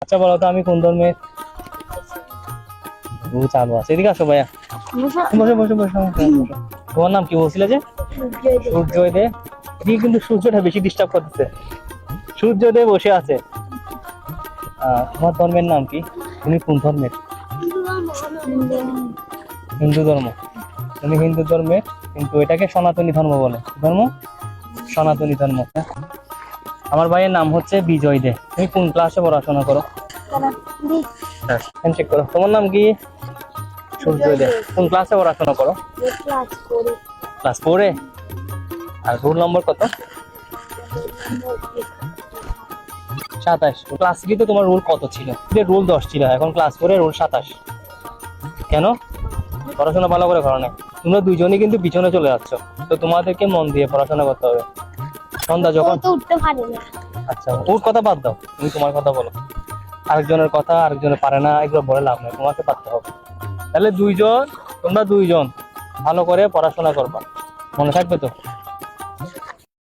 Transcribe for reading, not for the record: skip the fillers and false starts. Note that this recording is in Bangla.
আচ্ছা বলো তো আমি কোন ধর্মের? চালু আছে, এদিকে আসো ভাইয়া। বসে বসে বসে বসে। তোমার নাম কি বলছিলে যে? সূর্যোদয়। এদিকে কিন্তু সূর্যটা বেশি ডিস্টার্ব করতেছে। সূর্যোদয় বসে আছে। তোমার ধর্মের নাম কি? তুমি কোন ধর্মের? হিন্দু ধর্ম। তুমি হিন্দু ধর্মের, কিন্তু এটাকে সনাতনী ধর্ম বলে। কি ধর্ম? সনাতনী ধর্ম। আমার ভাইয়ের নাম হচ্ছে বিজয় দে। তুমি কোন ক্লাসে পড়াশোনা করো? চেক করো। তোমার নাম কি? সূর্যোদয় দে। কোন ক্লাসে পড়াশোনা করো? ক্লাস 4-এ। আর রোল নম্বর কত? 27। ক্লাস 3-তে তোমার রোল কত ছিল? রোল 10 ছিল, এখন ক্লাস 4-এ রোল 27। কেন? পড়াশোনা ভালো করে করো না। তোমরা দুইজনই কিন্তু পিছনে চলে যাচ্ছ, তো তোমাদেরকে মন দিয়ে পড়াশোনা করতে হবে। সন্ধ্যা যখন উঠতে পারে না। আচ্ছা, ওর কথা বাদ দাও, তুমি তোমার কথা বলো। আরেকজনের কথা আরেকজনের পারে না, এগুলো বলে লাভ নেই, তোমাকে পারতে হবে। তাহলে তোমরা দুইজন ভালো করে পড়াশোনা করবা, মনে থাকবে তো?